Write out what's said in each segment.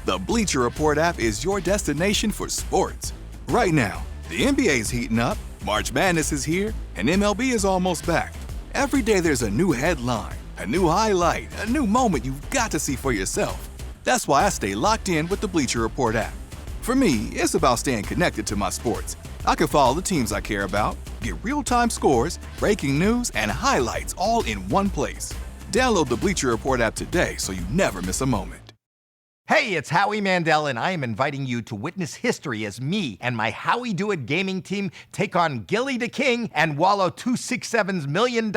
The Bleacher Report app is your destination for sports. Right now, the NBA's heating up, March Madness is here, and MLB is almost back. Every day there's a new headline, a new highlight, a new moment you've got to see for yourself. That's why I stay locked in with the Bleacher Report app. For me, it's about staying connected to my sports. I can follow the teams I care about, get real-time scores, breaking news, and highlights all in one place. Download the Bleacher Report app today so you never miss a moment. Hey, it's Howie Mandel, and I am inviting you to witness history as me and my Howie Do It gaming team take on Gilly the King and Wallow 267's $1 million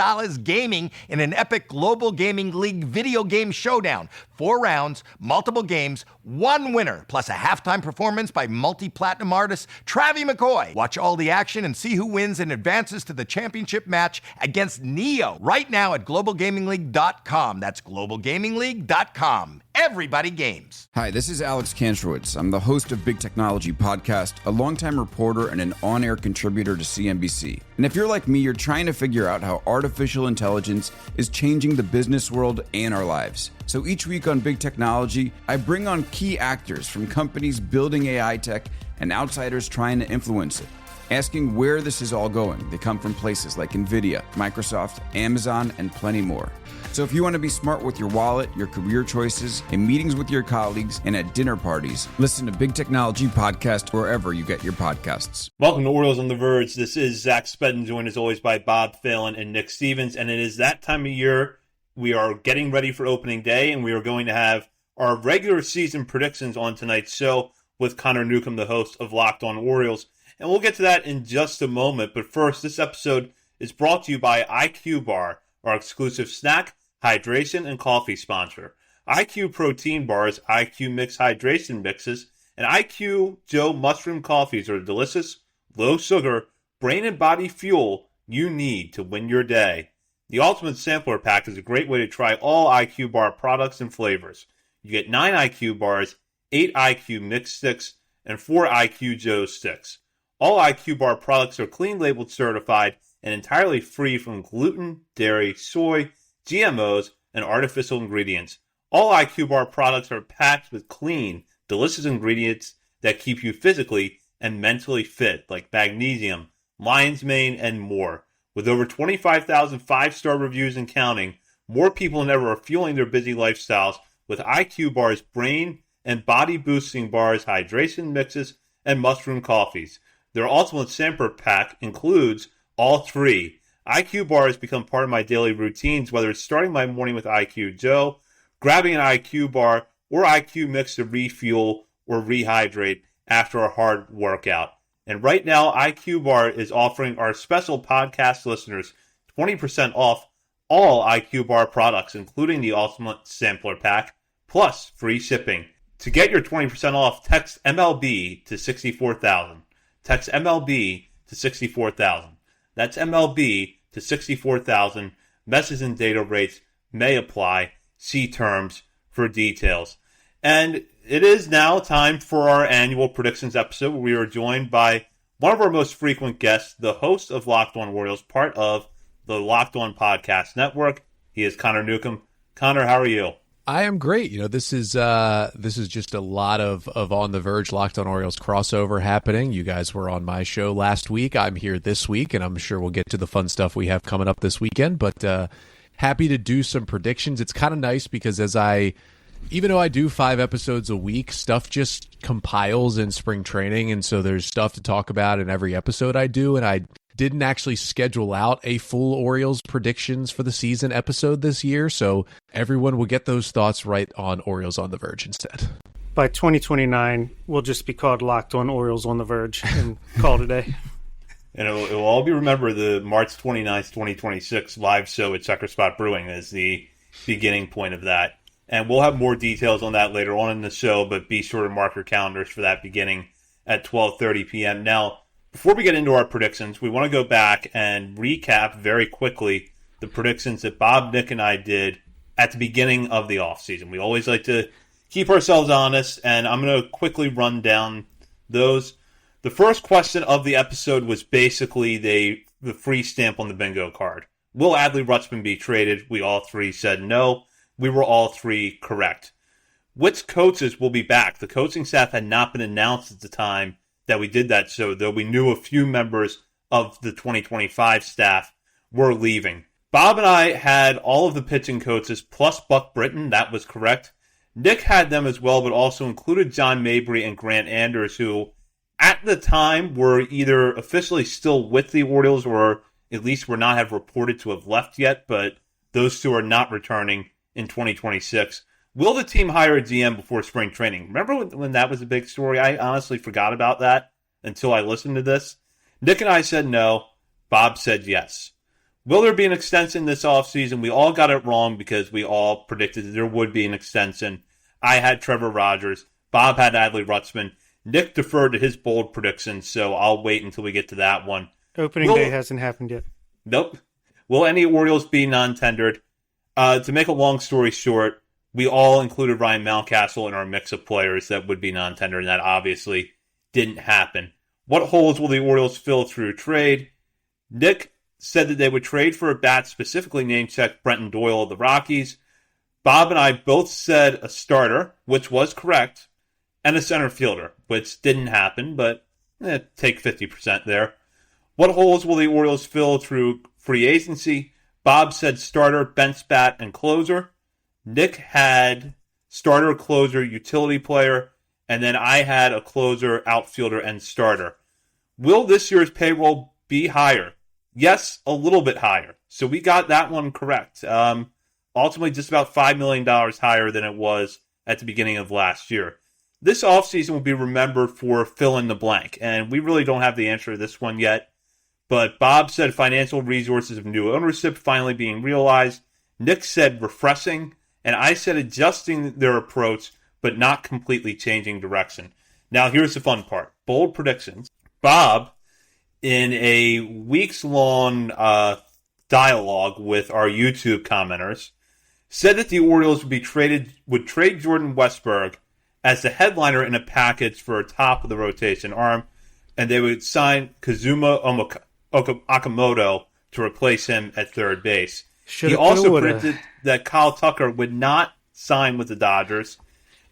gaming in an epic global gaming league video game showdown. 4 rounds, multiple games, 1 winner, plus a halftime performance by multi-platinum artist Travie McCoy. Watch all the action and see who wins and advances to the championship match against Neo right now at globalgamingleague.com. That's globalgamingleague.com. Everybody games. Hi, this is Alex Kantrowitz. I'm the host of Big Technology Podcast, a longtime reporter and an on-air contributor to CNBC. And if you're like me, you're trying to figure out how artificial intelligence is changing the business world and our lives. So each week on Big Technology, I bring on key actors from companies building AI tech and outsiders trying to influence it, asking where this is all going. They come from places like NVIDIA, Microsoft, Amazon, and plenty more. So if you want to be smart with your wallet, your career choices, in meetings with your colleagues, and at dinner parties, listen to Big Technology Podcast wherever you get your podcasts. Welcome to Orioles on the Verge. This is Zach Spedden, joined as always by Bob Phelan and Nick Stevens. And it is that time of year. We are getting ready for opening day, and we are going to have our regular season predictions on tonight's show with Connor Newcombe, the host of Locked On Orioles. And we'll get to that in just a moment. But first, this episode is brought to you by IQ Bar, our exclusive snack, hydration, and coffee sponsor. IQ Protein Bars, IQ Mix Hydration Mixes, and IQ Joe Mushroom Coffees are delicious, low-sugar, brain and body fuel you need to win your day. The Ultimate Sampler Pack is a great way to try all IQ Bar products and flavors. You get 9 IQ Bars, 8 IQ Mix Sticks, and 4 IQ Joe Sticks. All IQ Bar products are clean labeled certified and entirely free from gluten, dairy, soy, GMOs, and artificial ingredients. All IQ Bar products are packed with clean, delicious ingredients that keep you physically and mentally fit, like magnesium, lion's mane, and more. With over 25,000 5-star reviews and counting, more people than ever are fueling their busy lifestyles with IQ Bar's brain and body boosting bars, hydration mixes, and mushroom coffees. Their Ultimate Sampler Pack includes all 3. IQ bars become part of my daily routines, whether it's starting my morning with IQ Joe, grabbing an IQ bar, or IQ Mix to refuel or rehydrate after a hard workout. And right now, IQ Bar is offering our special podcast listeners 20% off all IQ Bar products, including the Ultimate Sampler Pack, plus free shipping. To get your 20% off, text MLB to 64,000. Text MLB to 64,000. That's MLB to 64,000. Message and data rates may apply. See terms for details. And it is now time for our annual predictions episode, where we are joined by one of our most frequent guests, the host of Locked On Orioles, part of the Locked On Podcast Network. He is Connor Newcombe. Connor, how are you? I am great. You know, this is just a lot of On the Verge Locked On Orioles crossover happening. You guys were on my show last week. I'm here this week, and I'm sure we'll get to the fun stuff we have coming up this weekend. But happy to do some predictions. It's kind of nice because even though I do 5 episodes a week, stuff just compiles in spring training, and so there's stuff to talk about in every episode I do, and I didn't actually schedule out a full Orioles predictions for the season episode this year, so everyone will get those thoughts right on Orioles on the Verge instead. By 2029, we'll just be called Locked On Orioles on the Verge and call today. And it will all be remembered. The March 29th, 2026 live show at Checker Spot Brewing is the beginning point of that. And we'll have more details on that later on in the show, but be sure to mark your calendars for that beginning at 12:30 p.m. Now, before we get into our predictions, we want to go back and recap very quickly the predictions that Bob, Nick, and I did at the beginning of the offseason. We always like to keep ourselves honest, and I'm going to quickly run down those. The first question of the episode was basically the free stamp on the bingo card. Will Adley Rutschman be traded? We all 3 said no. We were all 3 correct. which coaches will be back. The coaching staff had not been announced at the time that we did that show, though we knew a few members of the 2025 staff were leaving. Bob and I had all of the pitching coaches plus Buck Britton. That was correct. Nick had them as well, but also included John Mabry and Grant Anders, who at the time were either officially still with the Orioles or at least were not have reported to have left yet, but those two are not returning in 2026. Will the team hire a GM before spring training? Remember when that was a big story? I honestly forgot about that until I listened to this. Nick and I said no. Bob said yes. Will there be an extension this offseason? We all got it wrong because we all predicted that there would be an extension. I had Trevor Rogers. Bob had Adley Rutzman. Nick deferred to his bold predictions, so I'll wait until we get to that one. Opening day hasn't happened yet. Nope. Will any Orioles be non-tendered? To make a long story short, we all included Ryan Mountcastle in our mix of players that would be non-tendered, and that obviously didn't happen. What holes will the Orioles fill through trade? Nick said that they would trade for a bat, specifically name-checked Brenton Doyle of the Rockies. Bob and I both said a starter, which was correct, and a center fielder, which didn't happen, but take 50% there. What holes will the Orioles fill through free agency? Bob said starter, bench bat, and closer. Nick had starter, closer, utility player, and then I had a closer, outfielder, and starter. Will this year's payroll be higher? Yes, a little bit higher. So we got that one correct. Ultimately, just about $5 million higher than it was at the beginning of last year. This offseason will be remembered for fill in the blank, and we really don't have the answer to this one yet. But Bob said financial resources of new ownership finally being realized. Nick said refreshing, and I said adjusting their approach, but not completely changing direction. Now, here's the fun part. Bold predictions. Bob, in a weeks-long dialogue with our YouTube commenters, said that the Orioles would trade Jordan Westburg as the headliner in a package for a top-of-the-rotation arm, and they would sign Kazuma Okamoto to replace him at third base. He also predicted that Kyle Tucker would not sign with the Dodgers.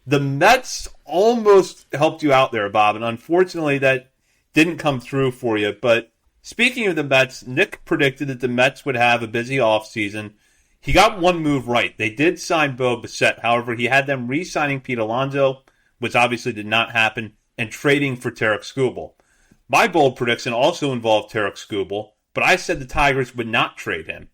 The Mets almost helped you out there, Bob, and unfortunately that didn't come through for you. But speaking of the Mets, Nick predicted that the Mets would have a busy offseason. He got one move right. They did sign Bo Bichette. However, he had them re-signing Pete Alonso, which obviously did not happen, and trading for Tarek Skubal. My bold prediction also involved Tarek Skubal, but I said the Tigers would not trade him.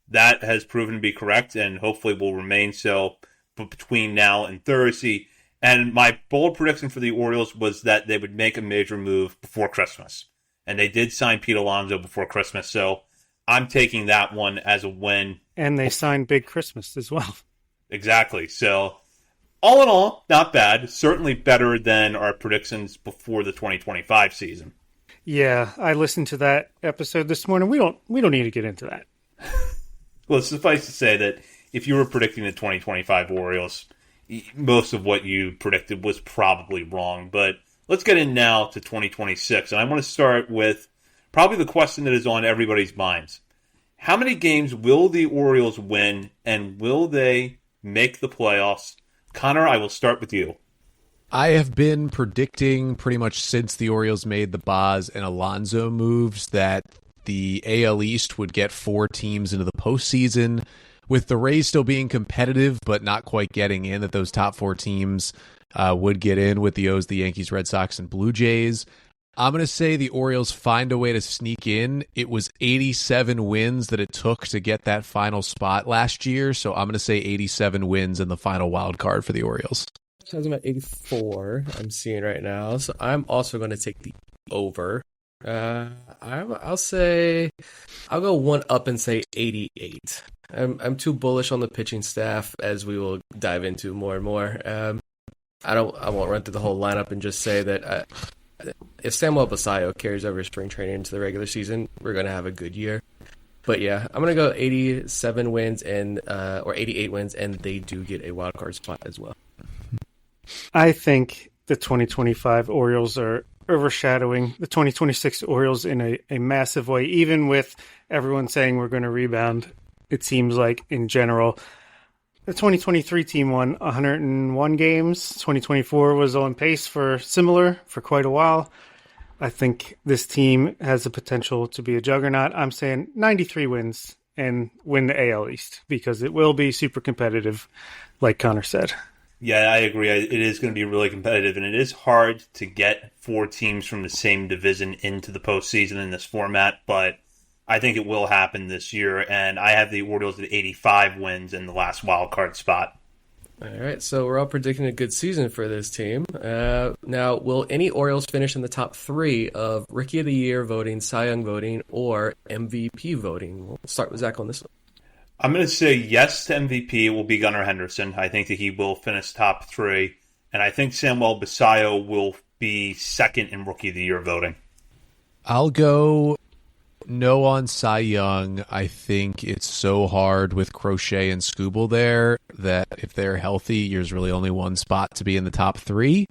That has proven to be correct and hopefully will remain so between now and Thursday. And my bold prediction for the Orioles was that they would make a major move before Christmas. And they did sign Pete Alonso before Christmas, so I'm taking that one as a win. And they signed Big Christmas as well. Exactly. So, all in all, not bad. Certainly better than our predictions before the 2025 season. Yeah, I listened to that episode this morning. We don't need to get into that. Well, suffice to say that if you were predicting the 2025 Orioles, most of what you predicted was probably wrong. But let's get in now to 2026. And I want to start with probably the question that is on everybody's minds. How many games will the Orioles win, and will they make the playoffs? Connor, I will start with you. I have been predicting pretty much since the Orioles made the Boz and Alonso moves that the AL East would get 4 teams into the postseason, with the Rays still being competitive but not quite getting in, that those top 4 teams would get in with the O's, the Yankees, Red Sox, and Blue Jays. I'm going to say the Orioles find a way to sneak in. It was 87 wins that it took to get that final spot last year, so I'm going to say 87 wins in the final wild card for the Orioles. I was about 84, I'm seeing right now, so I'm also going to take the over. I'll go one up and say 88. I'm too bullish on the pitching staff, as we will dive into more and more. I won't run through the whole lineup and just say that if Samuel Basayo carries over spring training into the regular season, we're going to have a good year. But yeah, I'm going to go 87 wins or 88 wins, and they do get a wild card spot as well. I think the 2025 Orioles are overshadowing the 2026 Orioles in a massive way, even with everyone saying we're going to rebound. It seems like in general, The 2023 team won 101 games. 2024 was on pace for similar for quite a while. I think this team has the potential to be a juggernaut. I'm saying 93 wins and win the AL East because it will be super competitive, like Connor said. Yeah, I agree. It is going to be really competitive, and it is hard to get 4 teams from the same division into the postseason in this format, but I think it will happen this year, and I have the Orioles at 85 wins in the last wild card spot. All right, so we're all predicting a good season for this team. Now, will any Orioles finish in the top 3 of Rookie of the Year voting, Cy Young voting, or MVP voting? We'll start with Zach on this one. I'm going to say yes to MVP. It will be Gunnar Henderson. I think that he will finish top 3. And I think Samuel Basallo will be second in Rookie of the Year voting. I'll go no on Cy Young. I think it's so hard with Crochet and Skubal there that if they're healthy, there's really only one spot to be in the top 3.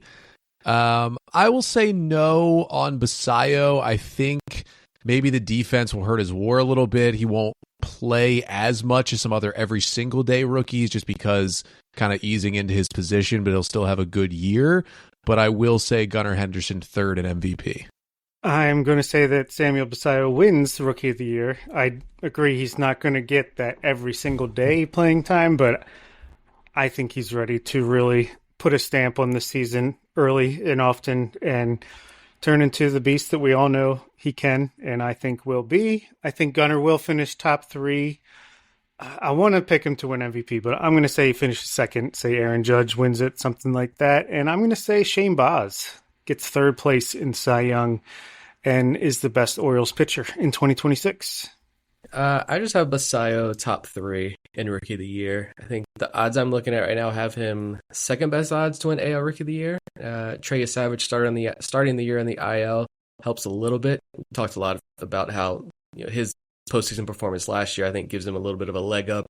I will say no on Basallo. I think maybe the defense will hurt his WAR a little bit. He won't play as much as some other every single day rookies just because kind of easing into his position, but he'll still have a good year. But I will say Gunnar Henderson third in MVP. I'm going to say that Samuel Basallo wins Rookie of the Year. I agree he's not going to get that every single day playing time, but I think he's ready to really put a stamp on the season early and often and turn into the beast that we all know he can, and I think will be. I think Gunnar will finish top 3. I want to pick him to win MVP, but I'm going to say he finishes second. Say Aaron Judge wins it, something like that. And I'm going to say Shane Baz gets third place in Cy Young and is the best Orioles pitcher in 2026. I just have Basallo top 3 in Rookie of the Year. I think the odds I'm looking at right now have him second best odds to win AL Rookie of the Year. Trey Savage starting the year in the IL helps a little bit. We talked a lot about how his postseason performance last year, I think, gives him a little bit of a leg up.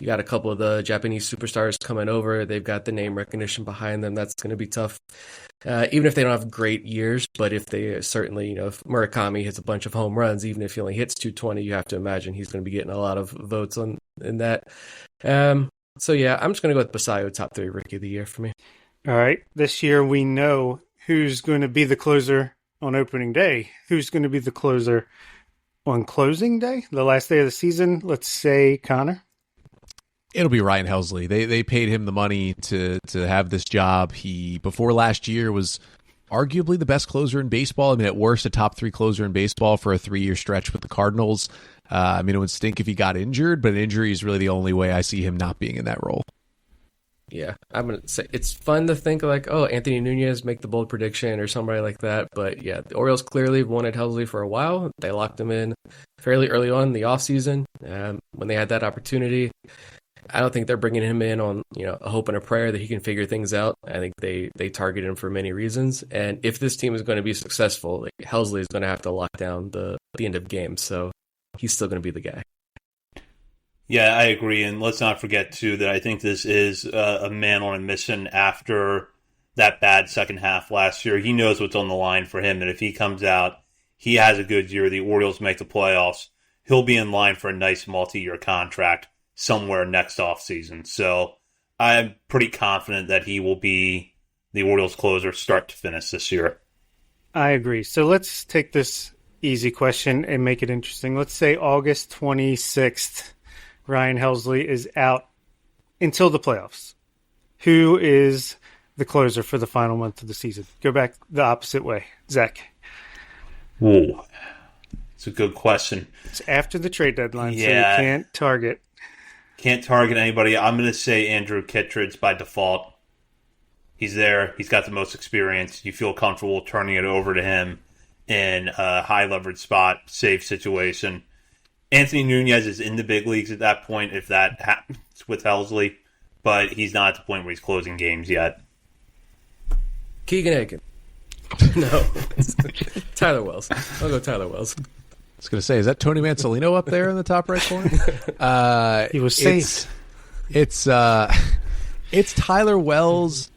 You got a couple of the Japanese superstars coming over. They've got the name recognition behind them. That's going to be tough, even if they don't have great years. But if they certainly, if Murakami hits a bunch of home runs, even if he only hits 220, you have to imagine he's going to be getting a lot of votes in that. So yeah, I'm just going to go with Basallo top 3 Rookie of the Year for me. All right, this year we know who's going to be the closer on opening day. Who's going to be the closer on closing day, the last day of the season? Let's say Connor. It'll be Ryan Helsley. They paid him the money to have this job. He, before last year, was arguably the best closer in baseball. I mean, at worst, a top 3 closer in baseball for a 3-year stretch with the Cardinals. I mean, it would stink if he got injured, but an injury is really the only way I see him not being in that role. Yeah, I'm going to say it's fun to think like, oh, Anthony Nunez, make the bold prediction or somebody like that. But yeah, the Orioles clearly wanted Helsley for a while. They locked him in fairly early on in the offseason when they had that opportunity. I don't think they're bringing him in on a hope and a prayer that he can figure things out. I think they targeted him for many reasons. And if this team is going to be successful, Helsley is going to have to lock down the end of games. So he's still going to be the guy. Yeah, I agree. And let's not forget, too, that I think this is a man on a mission after that bad second half last year. He knows what's on the line for him. And if he comes out, he has a good year, the Orioles make the playoffs, he'll be in line for a nice multi-year contract somewhere next offseason. So I'm pretty confident that he will be the Orioles closer start to finish this year. I agree. So let's take this easy question and make it interesting. Let's say August 26th. Ryan Helsley is out until the playoffs. Who is the closer for the final month of the season? Go back the opposite way. Zach. Ooh, it's a good question. It's after the trade deadline, yeah. So you can't target. Can't target anybody. I'm going to say Andrew Kittredge by default. He's there. He's got the most experience. You feel comfortable turning it over to him in a high leverage spot, safe situation. Anthony Nunez is in the big leagues at that point if that happens with Helsley, but he's not at the point where he's closing games yet. Keegan Aiken. No. Tyler Wells. I'll go Tyler Wells. I was going to say, is that Tony Mansolino up there in the top right corner? He was safe. It's Tyler Wells.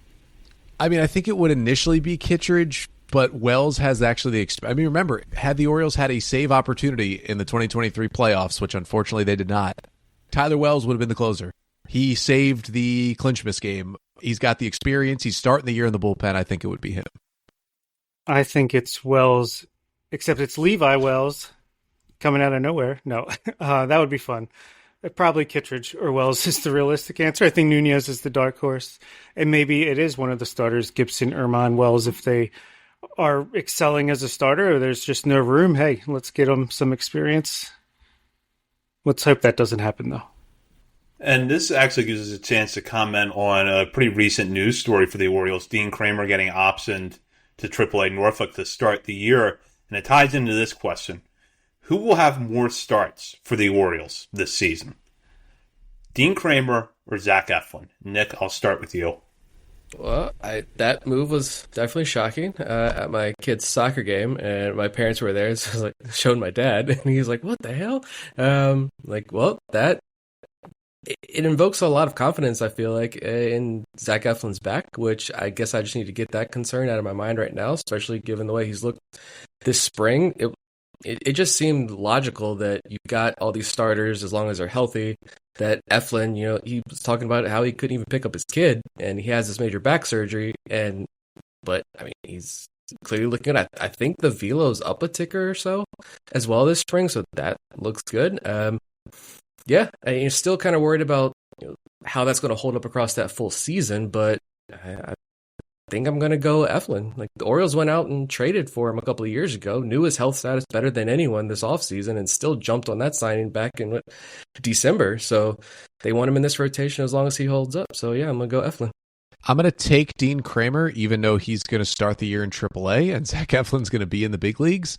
I mean, I think it would initially be Kittredge, but Wells has actually remember, had the Orioles had a save opportunity in the 2023 playoffs, which unfortunately they did not, Tyler Wells would have been the closer. He saved the Clinchmas game. He's got the experience. He's starting the year in the bullpen. I think it would be him. I think it's Wells, except it's Levi Wells coming out of nowhere. No, that would be fun. Probably Kittredge or Wells is the realistic answer. I think Nunez is the dark horse. And maybe it is one of the starters, Gibson, Erman, Wells, if they are excelling as a starter or there's just no room. Hey, let's get them some experience. Let's hope that doesn't happen, though. And this actually gives us a chance to comment on a pretty recent news story for the Orioles. Dean Kramer getting optioned to AAA Norfolk to start the year. And it ties into this question. Who will have more starts for the Orioles this season? Dean Kramer or Zach Eflin? Nick, I'll start with you. Well, that move was definitely shocking at my kid's soccer game, and my parents were there, so I was like, showed my dad, and he's like, what the hell? It invokes a lot of confidence, I feel like, in Zach Eflin's back, which I guess I just need to get that concern out of my mind right now, especially given the way he's looked this spring. It just seemed logical that you've got all these starters as long as they're healthy, that Eflin, he was talking about how he couldn't even pick up his kid, and he has this major back surgery, but he's clearly looking good. I think the velo's up a ticker or so as well this spring, so that looks good. Yeah, you're still kind of worried about how that's going to hold up across that full season, but I think I'm going to go Eflin. Like, the Orioles went out and traded for him a couple of years ago, knew his health status better than anyone this offseason, and still jumped on that signing back in December. So they want him in this rotation as long as he holds up. So yeah, I'm going to go Eflin. I'm going to take Dean Kramer, even though he's going to start the year in AAA and Zach Eflin's going to be in the big leagues.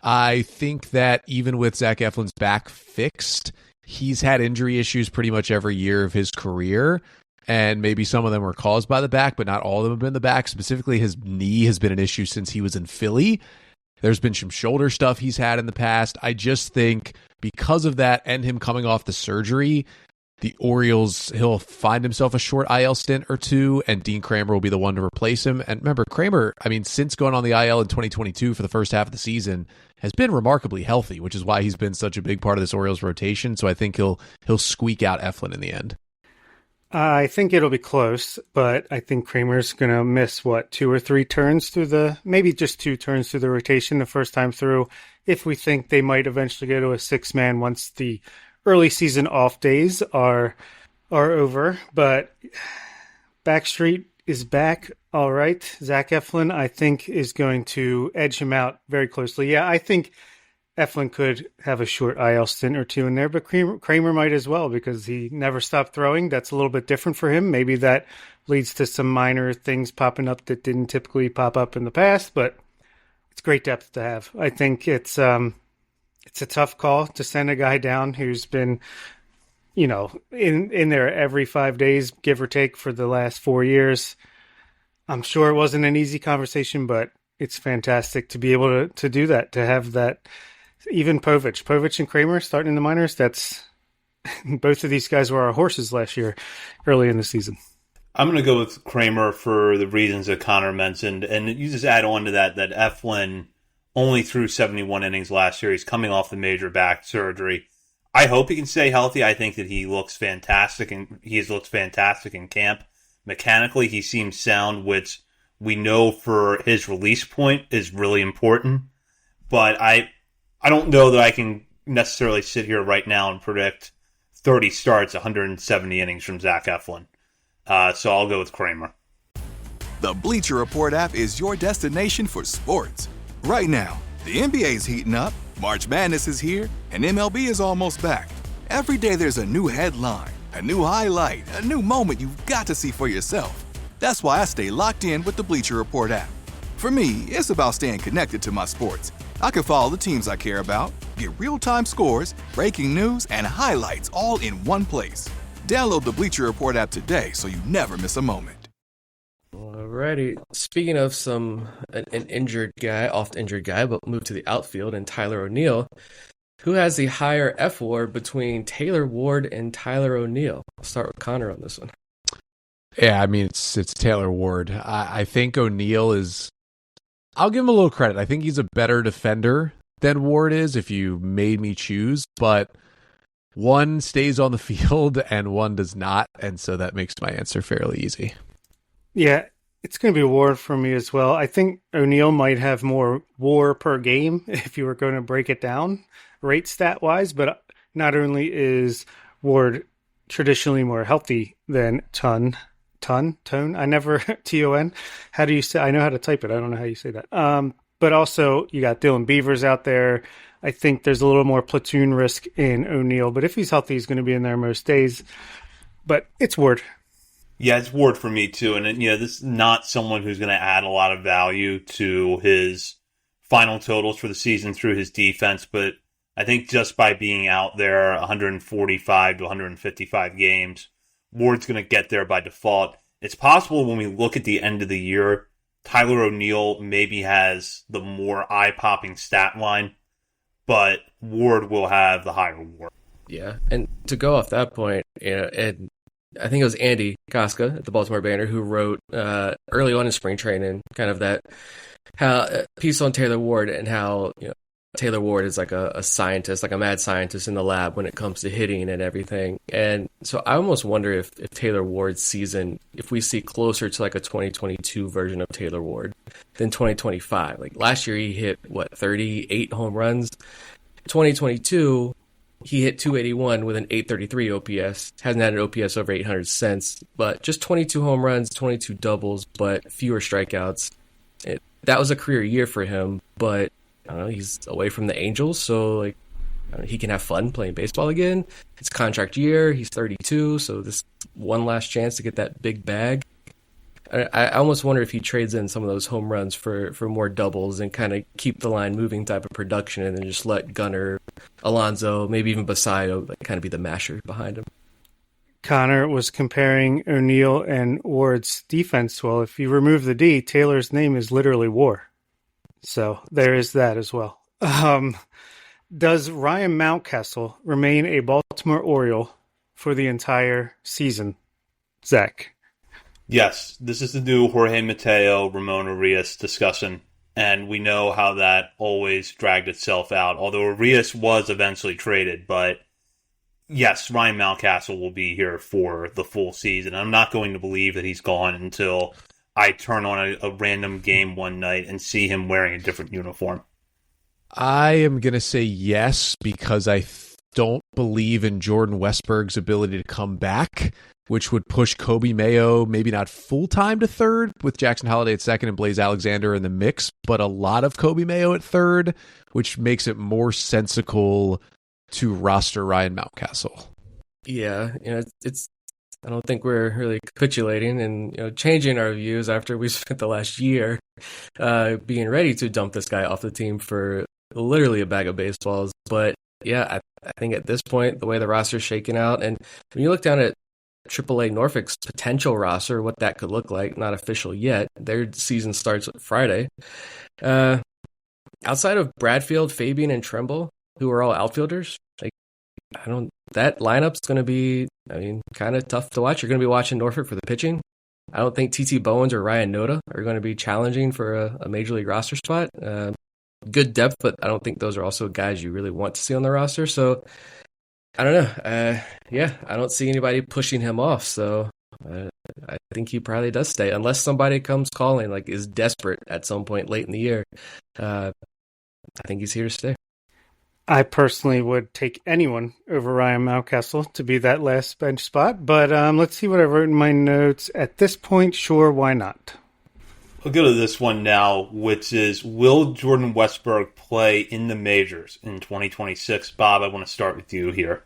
I think that even with Zach Eflin's back fixed, he's had injury issues pretty much every year of his career. And maybe some of them were caused by the back, but not all of them have been the back. Specifically, his knee has been an issue since he was in Philly. There's been some shoulder stuff he's had in the past. I just think because of that and him coming off the surgery, the Orioles, he'll find himself a short IL stint or two, and Dean Kramer will be the one to replace him. And remember, Kramer, since going on the IL in 2022 for the first half of the season, has been remarkably healthy, which is why he's been such a big part of this Orioles rotation. So I think he'll squeak out Eflin in the end. I think it'll be close, but I think Kramer's going to miss, 2 or 3 turns through maybe just 2 turns through the rotation the first time through, if we think they might eventually go to a 6-man once the early season off days are over. But Backstreet is back, all right. Zach Eflin, I think, is going to edge him out very closely. Yeah, I think Eflin could have a short IL stint or 2 in there, but Kramer might as well because he never stopped throwing. That's a little bit different for him. Maybe that leads to some minor things popping up that didn't typically pop up in the past, but it's great depth to have. I think it's a tough call to send a guy down who's been, in there every 5 days, give or take, for the last 4 years. I'm sure it wasn't an easy conversation, but it's fantastic to be able to do that, to have that. Even Povich and Kramer starting in the minors, that's both of these guys were our horses last year, early in the season. I'm going to go with Kramer for the reasons that Connor mentioned. And you just add on to that Eflin only threw 71 innings last year. He's coming off the major back surgery. I hope he can stay healthy. I think that he looks fantastic, and he has looked fantastic in camp. Mechanically, he seems sound, which we know for his release point is really important. But I don't know that I can necessarily sit here right now and predict 30 starts, 170 innings from Zach Eflin. So I'll go with Kramer. The Bleacher Report app is your destination for sports. Right now, the NBA is heating up, March Madness is here, and MLB is almost back. Every day there's a new headline, a new highlight, a new moment you've got to see for yourself. That's why I stay locked in with the Bleacher Report app. For me, it's about staying connected to my sports. I can follow the teams I care about, get real-time scores, breaking news, and highlights all in one place. Download the Bleacher Report app today so you never miss a moment. Alrighty. Speaking of an injured guy, oft-injured guy, but moved to the outfield, and Tyler O'Neill, who has the higher F WAR between Taylor Ward and Tyler O'Neill? I'll start with Connor on this one. Yeah, it's Taylor Ward. I think O'Neill is... I'll give him a little credit. I think he's a better defender than Ward is if you made me choose, but One stays on the field and one does not, and so that makes my answer fairly easy. Yeah, it's going to be Ward for me as well. I think O'Neill might have more WAR per game if you were going to break it down rate stat wise, but not only is Ward traditionally more healthy than Tone. I never Ton. How do you say? I know how to type it. I don't know how you say that. But also you got Dylan Beavers out there. I think there's a little more platoon risk in O'Neill, but if he's healthy, he's going to be in there most days. But it's Ward. Yeah, it's Ward for me too. And this is not someone who's going to add a lot of value to his final totals for the season through his defense, but I think just by being out there 145 to 155 games, Ward's going to get there by default. It's possible when we look at the end of the year, Tyler O'Neill maybe has the more eye-popping stat line, but Ward will have the higher WAR. Yeah, and to go off that point, and I think it was Andy Koska at the Baltimore Banner who wrote early on in spring training kind of that piece on Taylor Ward and how Taylor Ward is like a scientist, like a mad scientist in the lab when it comes to hitting and everything. And so I almost wonder if Taylor Ward's season, if we see closer to like a 2022 version of Taylor Ward than 2025. Like last year he hit, 38 home runs. 2022, he hit 281 with an 833 OPS. Hasn't had an OPS over 800 since, but just 22 home runs, 22 doubles, but fewer strikeouts. That was a career year for him, but I don't know, he's away from the Angels, so he can have fun playing baseball again. It's contract year. He's 32, so this one last chance to get that big bag. I almost wonder if he trades in some of those home runs for more doubles and kind of keep the line moving type of production, and then just let Gunnar, Alonso, maybe even Basayo kind of be the masher behind him. Connor was comparing O'Neill and Ward's defense. Well, if you remove the D, Taylor's name is literally War. So there is that as well. Does Ryan Mountcastle remain a Baltimore Oriole for the entire season? Zach? Yes, this is the new Jorge Mateo, Ramon Arias discussion, and we know how that always dragged itself out, although Arias was eventually traded. But yes, Ryan Mountcastle will be here for the full season. I'm not going to believe that he's gone until I turn on a random game one night and see him wearing a different uniform. I am going to say yes, because I don't believe in Jordan Westberg's ability to come back, which would push Kobe Mayo maybe not full-time to third with Jackson Holliday at second and Blaze Alexander in the mix, but a lot of Kobe Mayo at third, which makes it more sensical to roster Ryan Mountcastle. Yeah, it's I don't think we're really capitulating and changing our views after we spent the last year being ready to dump this guy off the team for literally a bag of baseballs. But yeah, I think at this point, the way the roster's shaking out, and when you look down at AAA Norfolk's potential roster, what that could look like, not official yet. Their season starts Friday. Outside of Bradfield, Fabian, and Tremble, who are all outfielders, that lineup's going to be, kind of tough to watch. You're going to be watching Norfolk for the pitching. I don't think T.T. Bowens or Ryan Noda are going to be challenging for a major league roster spot. Good depth, but I don't think those are also guys you really want to see on the roster. So I don't know. I don't see anybody pushing him off. So I think he probably does stay unless somebody comes calling, is desperate at some point late in the year. I think he's here to stay. I personally would take anyone over Ryan Mountcastle to be that last bench spot, but let's see what I wrote in my notes. At this point, sure, why not? I'll go to this one now, which is, will Jordan Westberg play in the majors in 2026? Bob, I want to start with you here.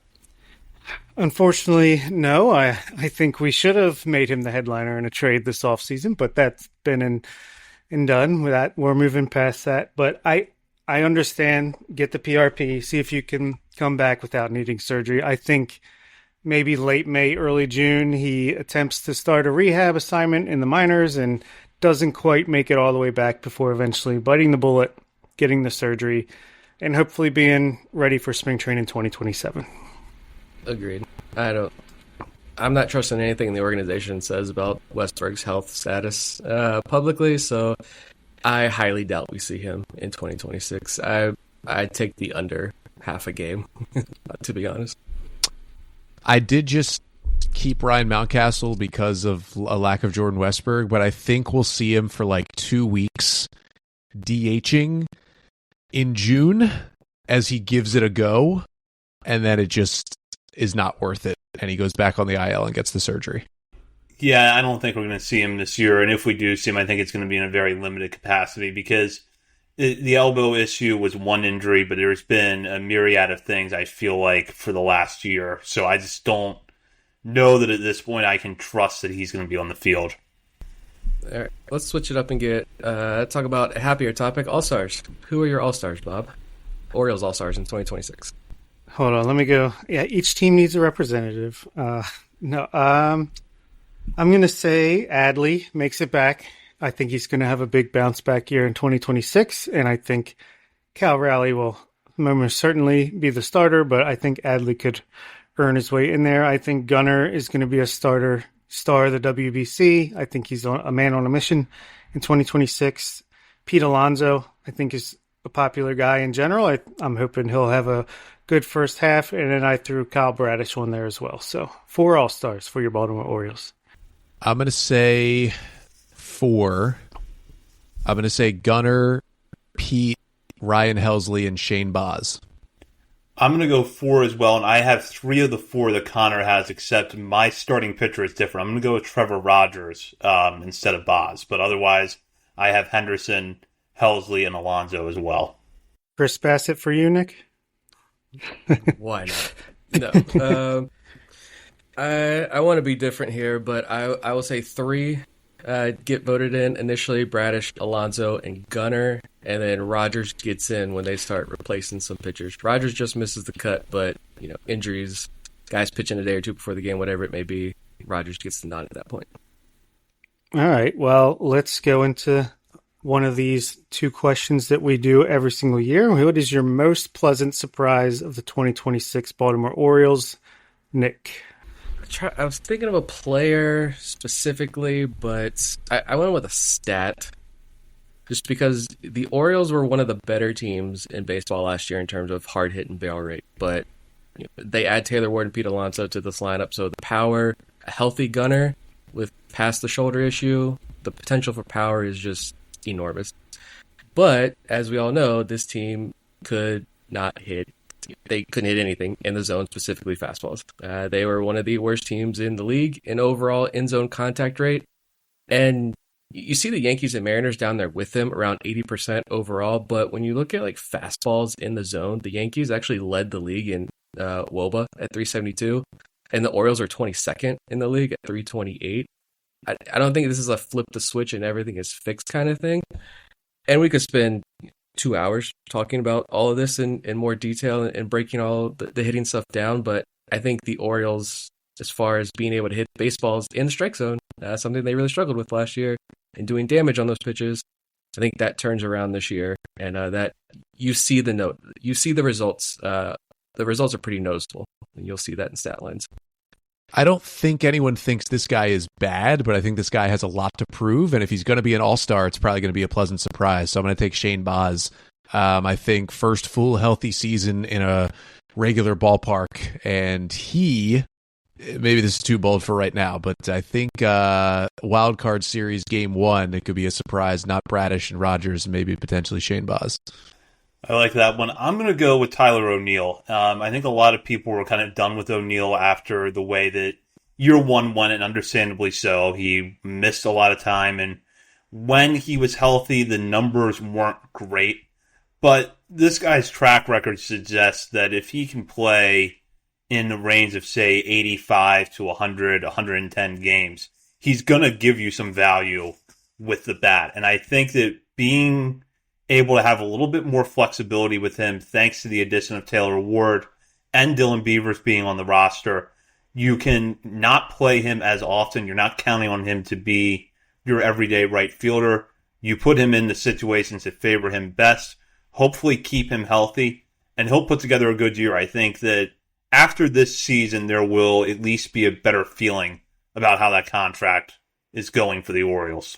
Unfortunately, no. I think we should have made him the headliner in a trade this offseason, but that's been and done with that. We're moving past that, but I understand, get the PRP, see if you can come back without needing surgery. I think maybe late May, early June, he attempts to start a rehab assignment in the minors and doesn't quite make it all the way back before eventually biting the bullet, getting the surgery, and hopefully being ready for spring training 2027. Agreed. I'm not trusting anything the organization says about Westberg's health status publicly, so I highly doubt we see him in 2026. I take the under half a game, to be honest. I did just keep Ryan Mountcastle because of a lack of Jordan Westberg, but I think we'll see him for like 2 weeks DHing in June as he gives it a go, and then it just is not worth it, and he goes back on the IL and gets the surgery. Yeah, I don't think we're going to see him this year, and if we do see him, I think it's going to be in a very limited capacity because the elbow issue was one injury, but there's been a myriad of things, I feel like, for the last year. So I just don't know that at this point I can trust that he's going to be on the field. All right, let's switch it up and talk about a happier topic, All-Stars. Who are your All-Stars, Bob? Orioles All-Stars in 2026. Hold on, let me go. Yeah, each team needs a representative. I'm going to say Adley makes it back. I think he's going to have a big bounce back year in 2026, and I think Cal Raleigh will certainly be the starter, but I think Adley could earn his way in there. I think Gunnar is going to be a star of the WBC. I think he's a man on a mission in 2026. Pete Alonso, I think, is a popular guy in general. I'm hoping he'll have a good first half, and then I threw Kyle Bradish on there as well. So 4 All-Stars for your Baltimore Orioles. I'm going to say 4. I'm going to say Gunnar, Pete, Ryan Helsley, and Shane Baz. I'm going to go 4 as well, and I have 3 of the 4 that Connor has, except my starting pitcher is different. I'm going to go with Trevor Rogers instead of Baz, but otherwise I have Henderson, Helsley, and Alonso as well. Chris Bassett for you, Nick? Why not? No. I want to be different here, but I will say 3 get voted in initially: Bradish, Alonso, and Gunnar, and then Rogers gets in when they start replacing some pitchers. Rogers just misses the cut, but injuries, guys pitching a day or two before the game, whatever it may be, Rogers gets the nod at that point. All right, well, let's go into one of these 2 questions that we do every single year. What is your most pleasant surprise of the 2026 Baltimore Orioles? Nick. I was thinking of a player specifically, but I went with a stat just because the Orioles were one of the better teams in baseball last year in terms of hard hit and barrel rate. But they add Taylor Ward and Pete Alonso to this lineup, so the power, a healthy Gunner with past the shoulder issue, the potential for power is just enormous. But as we all know, this team could not hit. They couldn't hit anything in the zone, specifically fastballs. They were one of the worst teams in the league in overall in-zone contact rate. And you see the Yankees and Mariners down there with them, around 80% overall. But when you look at like fastballs in the zone, the Yankees actually led the league in WOBA at 372. And the Orioles are 22nd in the league at 328. I don't think this is a flip the switch and everything is fixed kind of thing. And we could spend 2 hours talking about all of this in more detail and breaking all the hitting stuff down. But I think the Orioles, as far as being able to hit baseballs in the strike zone, something they really struggled with last year, and doing damage on those pitches, I think that turns around this year. And that you see the results. The results are pretty noticeable, and you'll see that in stat lines. I don't think anyone thinks this guy is bad, but I think this guy has a lot to prove. And if he's going to be an all-star, it's probably going to be a pleasant surprise. So I'm going to take Shane Baz. I think first full healthy season in a regular ballpark. And maybe this is too bold for right now, but I think wild card series game 1, it could be a surprise. Not Bradish and Rogers, maybe potentially Shane Baz. I like that one. I'm going to go with Tyler O'Neill. I think a lot of people were kind of done with O'Neill after the way that year 1 went, and understandably so. He missed a lot of time, and when he was healthy, the numbers weren't great. But this guy's track record suggests that if he can play in the range of, say, 85 to 100, 110 games, he's going to give you some value with the bat. And I think that being able to have a little bit more flexibility with him, thanks to the addition of Taylor Ward and Dylan Beavers being on the roster, you can not play him as often. You're not counting on him to be your everyday right fielder. You put him in the situations that favor him best, hopefully keep him healthy, and he'll put together a good year. I think that after this season, there will at least be a better feeling about how that contract is going for the Orioles.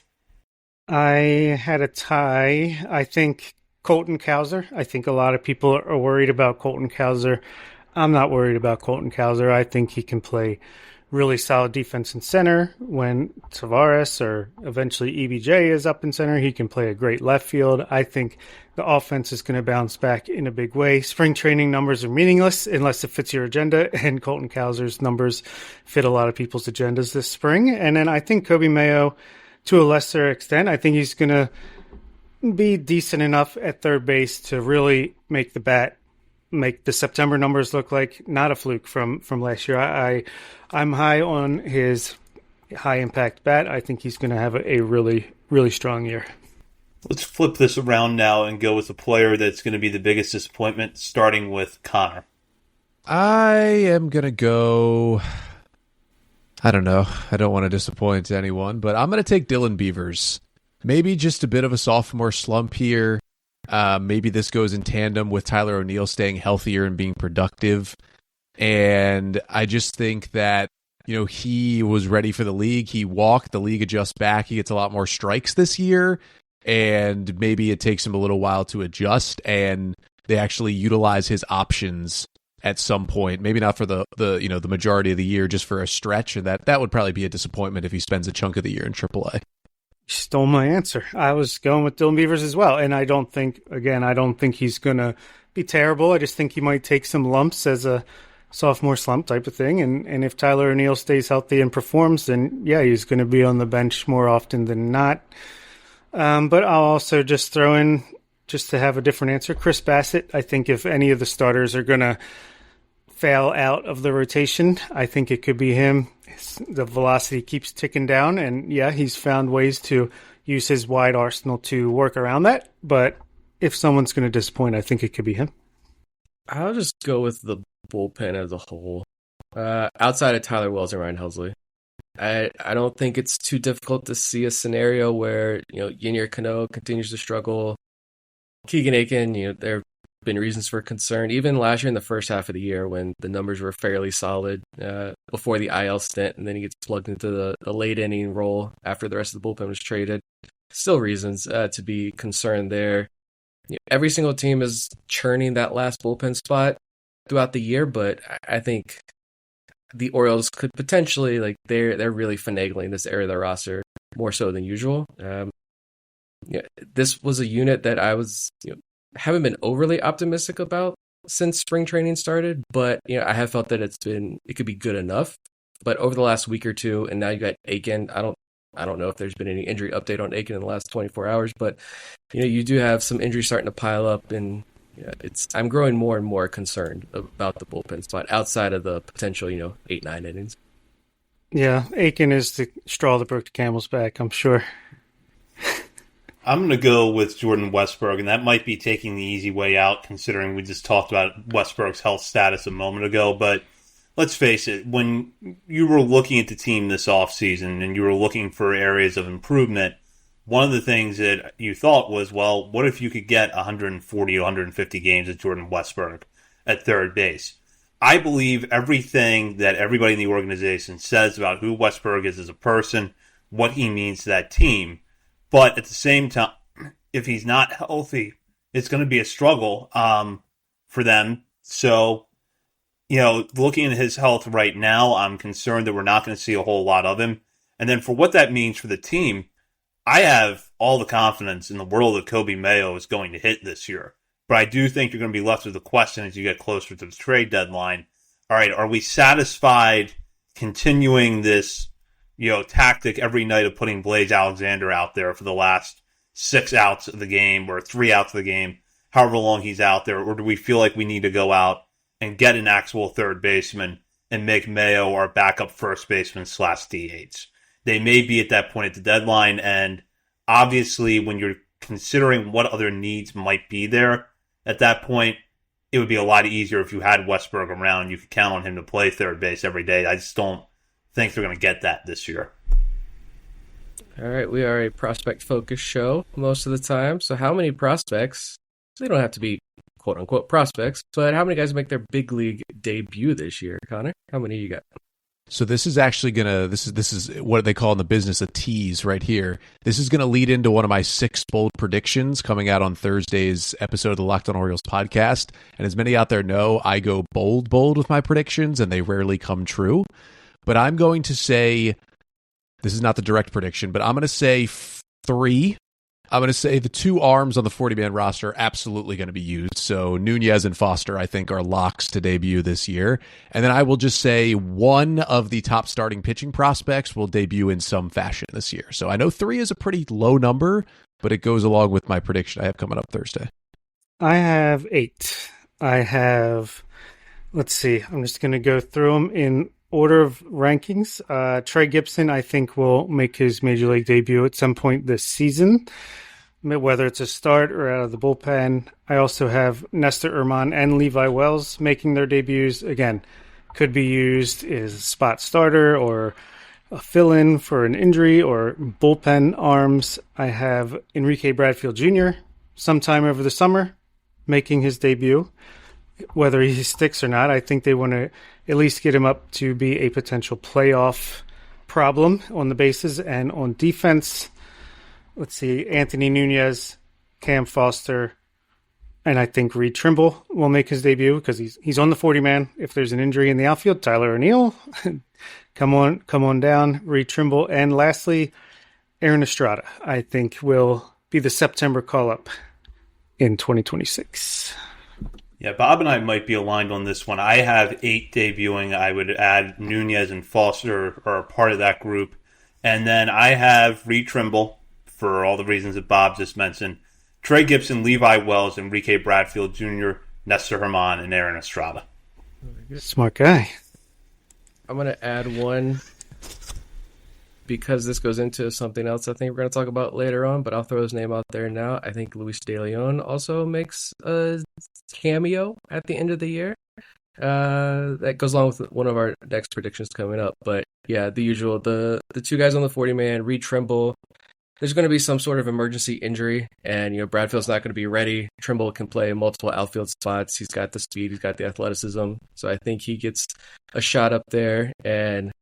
I had a tie. I think Colton Cowser. I think a lot of people are worried about Colton Cowser I'm not worried about Colton Cowser. I think he can play really solid defense in center. When Tavares or eventually EBJ is up in center, he can play a great left field. I think the offense is going to bounce back in a big way. Spring training numbers are meaningless unless it fits your agenda, and Colton Cowser's numbers fit a lot of people's agendas this spring. And then I think Kobe Mayo, to a lesser extent, I think he's going to be decent enough at third base to really make the September numbers look like not a fluke from last year. I'm high on his high impact bat. I think he's going to have a really, really strong year. Let's flip this around now and go with the player that's going to be the biggest disappointment, starting with Connor. I am going to go, I don't know. I don't want to disappoint anyone, but I'm going to take Dylan Beavers. Maybe just a bit of a sophomore slump here. Maybe this goes in tandem with Tyler O'Neill staying healthier and being productive. And I just think that, he was ready for the league. He walked, the league adjusts back. He gets a lot more strikes this year. And maybe it takes him a little while to adjust, and they actually utilize his options at some point. Maybe not for the majority of the year, just for a stretch. And that would probably be a disappointment if he spends a chunk of the year in AAA. Stole my answer. I was going with Dylan Beavers as well. And I don't think he's going to be terrible. I just think he might take some lumps as a sophomore slump type of thing. And if Tyler O'Neill stays healthy and performs, then yeah, he's going to be on the bench more often than not. But I'll also just throw in, just to have a different answer, Chris Bassett. I think if any of the starters are going to fail out of the rotation, I think it could be him. The velocity keeps ticking down, and yeah, he's found ways to use his wide arsenal to work around that. But if someone's going to disappoint, I think it could be him. I'll just go with the bullpen as a whole. Outside of Tyler Wells and Ryan Helsley, I don't think it's too difficult to see a scenario where Yennier Cano continues to struggle. Keegan Aiken, there have been reasons for concern. Even last year in the first half of the year when the numbers were fairly solid before the IL stint, and then he gets plugged into the late inning role after the rest of the bullpen was traded. Still reasons to be concerned there. Every single team is churning that last bullpen spot throughout the year, but I think the Orioles could potentially, they're really finagling this area of the roster more so than usual. This was a unit that I was haven't been overly optimistic about since spring training started, but I have felt that it could be good enough. But over the last week or two, and now you got Aiken. I don't know if there's been any injury update on Aiken in the last 24 hours, but you do have some injuries starting to pile up, and I'm growing more and more concerned about the bullpen spot outside of the potential 8-9 innings. Yeah, Aiken is the straw that broke the camel's back, I'm sure. I'm going to go with Jordan Westburg, and that might be taking the easy way out considering we just talked about Westburg's health status a moment ago. But let's face it, when you were looking at the team this offseason and you were looking for areas of improvement, one of the things that you thought was, well, what if you could get 140 or 150 games of Jordan Westburg at third base? I believe everything that everybody in the organization says about who Westburg is as a person, what he means to that team. But at the same time, if he's not healthy, it's going to be a struggle for them. So, looking at his health right now, I'm concerned that we're not going to see a whole lot of him. And then for what that means for the team, I have all the confidence in the world that Kobe Mayo is going to hit this year. But I do think you're going to be left with the question as you get closer to the trade deadline. All right, are we satisfied continuing this tactic every night of putting Blaze Alexander out there for the last 6 outs of the game or 3 outs of the game, however long he's out there? Or do we feel like we need to go out and get an actual third baseman and make Mayo our backup first baseman / DH? They may be at that point at the deadline, and obviously when you're considering what other needs might be there at that point, it would be a lot easier if you had Westburg around. You could count on him to play third base every day. I just don't think they're going to get that this year. All right, we are a prospect-focused show most of the time. So how many prospects, they don't have to be quote-unquote prospects, but how many guys make their big league debut this year, Connor? How many you got? So this is actually gonna this is what they call in the business a tease right here. This is gonna lead into one of my 6 bold predictions coming out on Thursday's episode of the Locked On Orioles podcast. And as many out there know, I go bold with my predictions, and they rarely come true. But I'm going to say, this is not the direct prediction, but I'm going to say 3. I'm going to say the 2 arms on the 40-man roster are absolutely going to be used. So Nunez and Foster, I think, are locks to debut this year. And then I will just say 1 of the top starting pitching prospects will debut in some fashion this year. So I know 3 is a pretty low number, but it goes along with my prediction I have coming up Thursday. I have 8. I have, let's see, I'm just going to go through them in order of rankings. Trey Gibson, I think, will make his major league debut at some point this season, whether it's a start or out of the bullpen. I also have Nestor Herman and Levi Wells making their debuts. Again, could be used as a spot starter or a fill-in for an injury or bullpen arms. I have Enrique Bradfield Jr. sometime over the summer making his debut. Whether he sticks or not, I think they want to at least get him up to be a potential playoff problem on the bases and on defense. Let's see, Anthony Nunez, Cam Foster, and I think Reed Trimble will make his debut because he's on the 40-man. If there's an injury in the outfield, Tyler O'Neill, come on down, Reed Trimble. And lastly, Aaron Estrada, I think, will be the September call-up in 2026. Yeah, Bob and I might be aligned on this one. I have 8 debuting. I would add Nunez and Foster are a part of that group. And then I have Reed Trimble, for all the reasons that Bob just mentioned, Trey Gibson, Levi Wells, Enrique Bradfield Jr., Nestor Herman, and Aaron Estrada. Smart guy. I'm going to add one because this goes into something else I think we're going to talk about later on, but I'll throw his name out there now. I think Luis De Leon also makes a cameo at the end of the year. That goes along with one of our next predictions coming up. But yeah, the usual, the 2 guys on the 40-man, Reed Trimble. There's going to be some sort of emergency injury, and Bradfield's not going to be ready. Trimble can play multiple outfield spots. He's got the speed, he's got the athleticism. So I think he gets a shot up there. And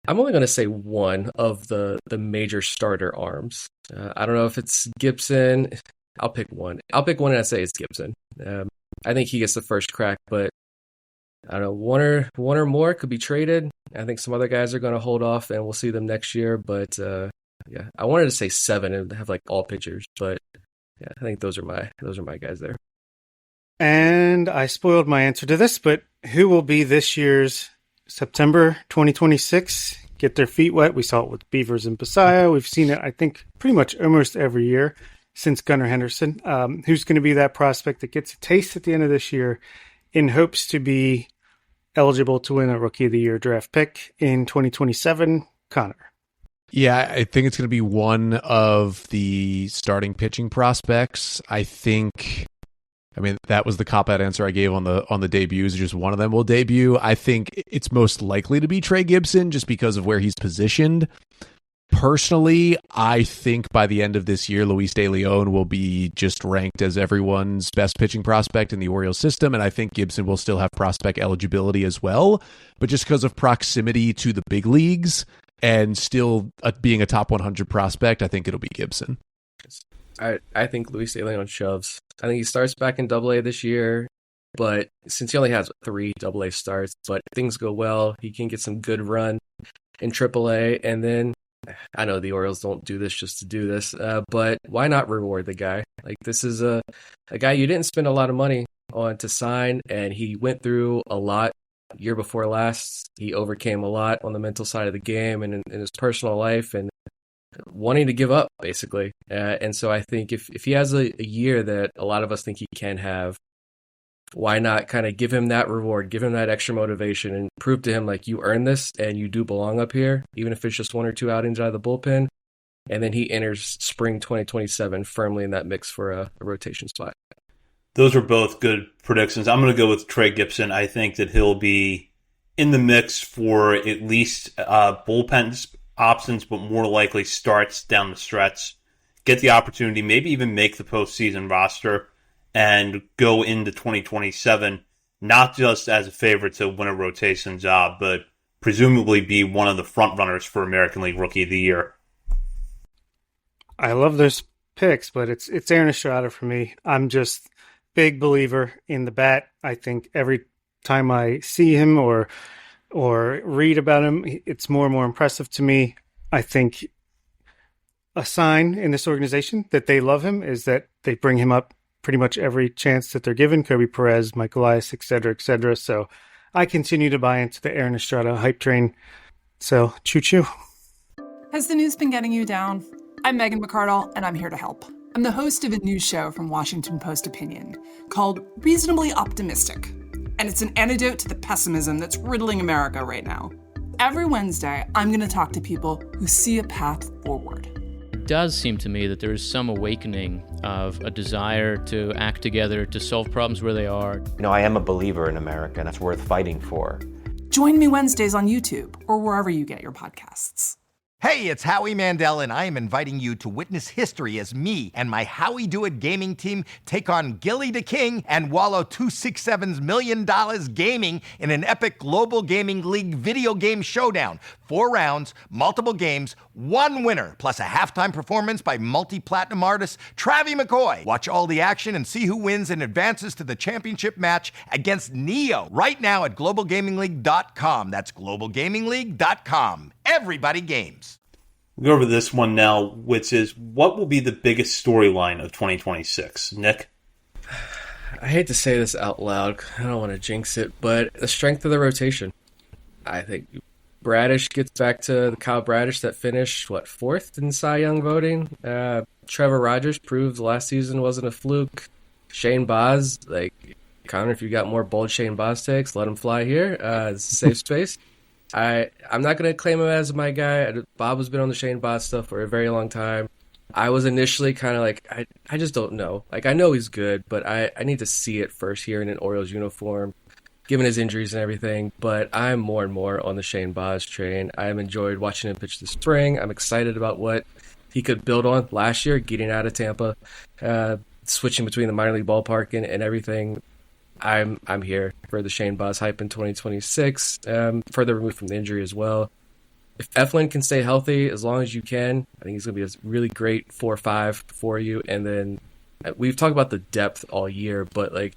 I'm only going to say 1 of the major starter arms. I don't know if it's Gibson. I'll pick 1. I'll pick 1 and I say it's Gibson. I think he gets the first crack, but I don't know, one or more could be traded. I think some other guys are going to hold off, and we'll see them next year. But yeah, I wanted to say 7 and have like all pitchers, but yeah, I think those are my guys there. And I spoiled my answer to this, but who will be this year's September 2026? Get their feet wet. We saw it with Beavers and Pasaya. We've seen it, I think, pretty much almost every year since Gunnar Henderson. Who's going to be that prospect that gets a taste at the end of this year in hopes to be eligible to win a Rookie of the Year draft pick in 2027? Connor. Yeah, I think it's going to be one of the starting pitching prospects. I mean, that was the cop-out answer I gave on the debuts. Just one of them will debut. I think it's most likely to be Trey Gibson just because of where he's positioned. Personally, I think by the end of this year, Luis De Leon will be just ranked as everyone's best pitching prospect in the Orioles system, and I think Gibson will still have prospect eligibility as well. But just because of proximity to the big leagues and still being a top 100 prospect, I think it'll be Gibson. I think Luis De Leon shoves. I think he starts back in Double-A this year, but since he only has 3 Double-A starts, but if things go well, he can get some good run in Triple-A, and then I know the Orioles don't do this just to do this, but why not reward the guy? Like, this is a guy you didn't spend a lot of money on to sign, and he went through a lot year before last. He overcame a lot on the mental side of the game and in his personal life, and wanting to give up, basically. And so I think if he has a year that a lot of us think he can have, why not kind of give him that reward, give him that extra motivation, and prove to him, like, you earned this and you do belong up here, even if it's just 1 or 2 outings out of the bullpen. And then he enters spring 2027 firmly in that mix for a rotation spot. Those are both good predictions. I'm going to go with Trey Gibson. I think that he'll be in the mix for at least bullpen options, but more likely starts down the stretch. Get the opportunity, maybe even make the postseason roster, and go into 2027, not just as a favorite to win a rotation job, but presumably be one of the front runners for American League Rookie of the Year. I love those picks, but it's Aaron Estrada for me. I'm just big believer in the bat. I think every time I see him or read about him, it's more and more impressive to me. I think a sign in this organization that they love him is that they bring him up pretty much every chance that they're given. Kobe Perez, Mike Elias, et cetera, et cetera. So I continue to buy into the Aaron Estrada hype train. So choo-choo. Has the news been getting you down? I'm Megan McArdle, and I'm here to help. I'm the host of a news show from Washington Post Opinion called Reasonably Optimistic, and it's an antidote to the pessimism that's riddling America right now. Every Wednesday, I'm going to talk to people who see a path forward. It does seem to me that there is some awakening of a desire to act together, to solve problems where they are. I am a believer in America, and it's worth fighting for. Join me Wednesdays on YouTube or wherever you get your podcasts. Hey, it's Howie Mandel, and I am inviting you to witness history as me and my Howie Do It gaming team take on Gilly the King and Wallow 267's $1 million gaming in an epic global gaming league video game showdown. 4 rounds, multiple games, 1 winner, plus a halftime performance by multi-platinum artist Travie McCoy. Watch all the action and see who wins and advances to the championship match against Neo right now at globalgamingleague.com. That's globalgamingleague.com. Everybody games. We'll go over this one now, which is what will be the biggest storyline of 2026? Nick? I hate to say this out loud. I don't want to jinx it, but the strength of the rotation. I think Bradish gets back to the Kyle Bradish that finished, 4th in Cy Young voting? Trevor Rogers proved last season wasn't a fluke. Shane Baz, Connor, if you got more bold Shane Baz takes, let him fly here. It's a safe space. I'm not going to claim him as my guy. Bob has been on the Shane Baz stuff for a very long time. I was initially kind of I just don't know. I know he's good, but I need to see it first here in an Orioles uniform, given his injuries and everything. But I'm more and more on the Shane Baz train. I've enjoyed watching him pitch this spring. I'm excited about what he could build on last year, getting out of Tampa, switching between the minor league ballpark and everything. I'm here for the Shane Baz hype in 2026, further removed from the injury as well. If Eflin can stay healthy as long as you can, I think he's going to be a really great 4-5 for you. And then we've talked about the depth all year, but I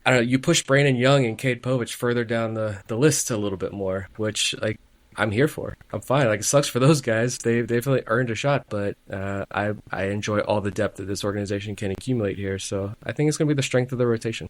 don't know, you push Brandon Young and Cade Povich further down the list a little bit more, which I'm here for. I'm fine. It sucks for those guys. They've definitely earned a shot, but I enjoy all the depth that this organization can accumulate here. So I think it's going to be the strength of the rotation.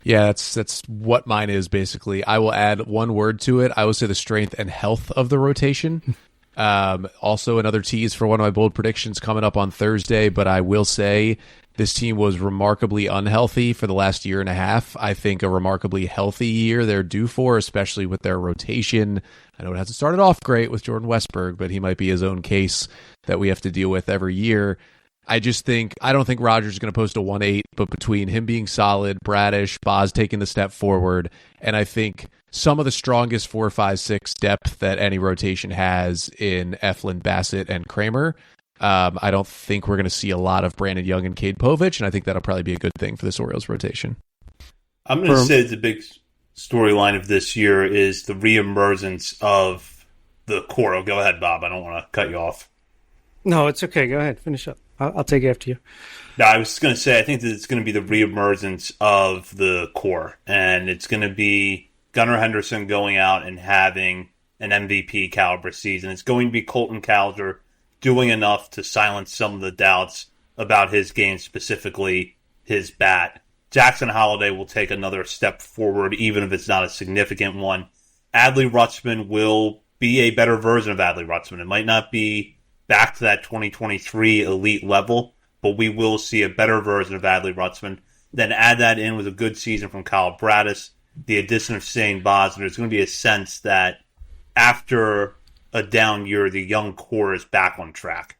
Yeah, that's what mine is, basically. I will add one word to it. I will say the strength and health of the rotation. Also, another tease for one of my bold predictions coming up on Thursday, but I will say this team was remarkably unhealthy for the last year and a half. I think a remarkably healthy year they're due for, especially with their rotation. I know it hasn't started off great with Jordan Westberg, but he might be his own case that we have to deal with every year. I don't think Rogers is going to post a 1.8, but between him being solid, Bradish, Baz taking the step forward, and I think some of the strongest 4, 5, 6 depth that any rotation has in Eflin, Bassett, and Kramer, I don't think we're going to see a lot of Brandon Young and Cade Povich, and I think that'll probably be a good thing for this Orioles rotation. I'm going to say the big storyline of this year is the reemergence of the core. Oh, go ahead, Bob. I don't want to cut you off. No, it's okay. Go ahead. Finish up. I'll take it after you. No, I was going to say, I think that it's going to be the reemergence of the core, and it's going to be Gunnar Henderson going out and having an MVP caliber season. It's going to be Colton Cowser doing enough to silence some of the doubts about his game, specifically his bat. Jackson Holliday will take another step forward, even if it's not a significant one. Adley Rutschman will be a better version of Adley Rutschman. It might not be back to that 2023 elite level, but we will see a better version of Adley Rutschman. Then add that in with a good season from Kyle Bradish, the addition of Shane Baz, and there's going to be a sense that after a down year, the young core is back on track.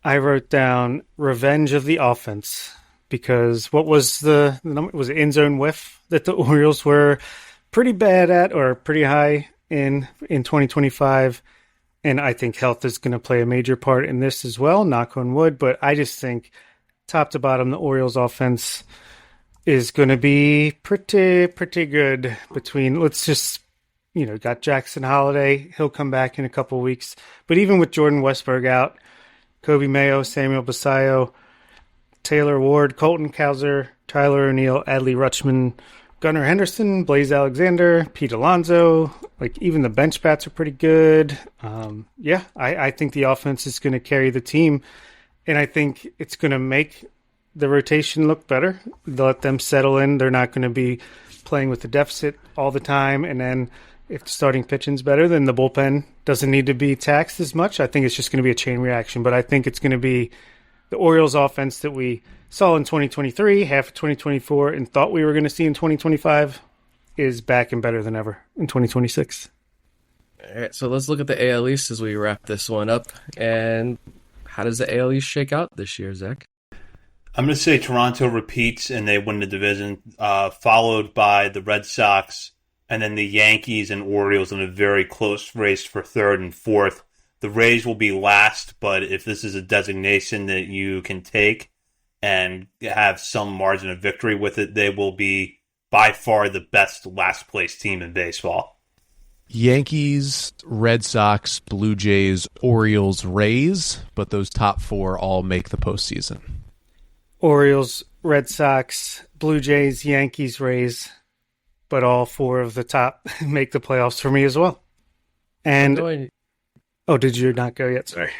I wrote down revenge of the offense because what was the number? Was it end zone whiff that the Orioles were pretty bad at or pretty high in 2025? And I think health is going to play a major part in this as well, knock on wood. But I just think top to bottom, the Orioles offense, is going to be pretty good between, let's just, got Jackson Holiday. He'll come back in a couple weeks. But even with Jordan Westberg out, Kobe Mayo, Samuel Basayo, Taylor Ward, Colton Cowser, Tyler O'Neill, Adley Rutschman, Gunnar Henderson, Blaze Alexander, Pete Alonso, even the bench bats are pretty good. I think the offense is going to carry the team, and I think it's going to make the rotation look better. They'll let them settle in. They're not going to be playing with the deficit all the time, and then if the starting pitching's better, then the bullpen doesn't need to be taxed as much. I think it's just going to be a chain reaction, but I think it's going to be the Orioles offense that we saw in 2023, half of 2024, and thought we were going to see in 2025 is back and better than ever in 2026. All right, so let's look at the AL East as we wrap this one up. And how does the AL East shake out this year, Zach? I'm going to say Toronto repeats and they win the division, followed by the Red Sox and then the Yankees and Orioles in a very close race for third and fourth. The Rays will be last, but if this is a designation that you can take and have some margin of victory with it, they will be by far the best last place team in baseball. Yankees, Red Sox, Blue Jays, Orioles, Rays, but those top four all make the postseason. Orioles, Red Sox, Blue Jays, Yankees, Rays, but all four of the top make the playoffs for me as well. And oh, did you not go yet? Sorry.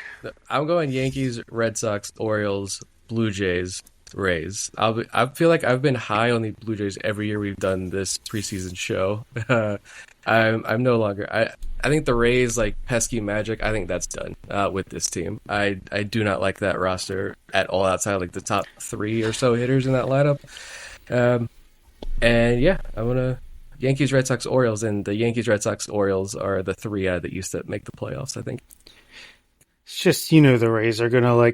I'm going Yankees, Red Sox, Orioles, Blue Jays, Rays. I feel like I've been high on the Blue Jays every year we've done this preseason show. I'm no longer. I think the Rays, pesky magic, I think that's done with this team. I do not like that roster at all outside the top three or so hitters in that lineup. And yeah, I'm gonna Yankees, Red Sox, Orioles, and the Yankees, Red Sox, Orioles are the three out of the East that make the playoffs, I think. It's just, the Rays are gonna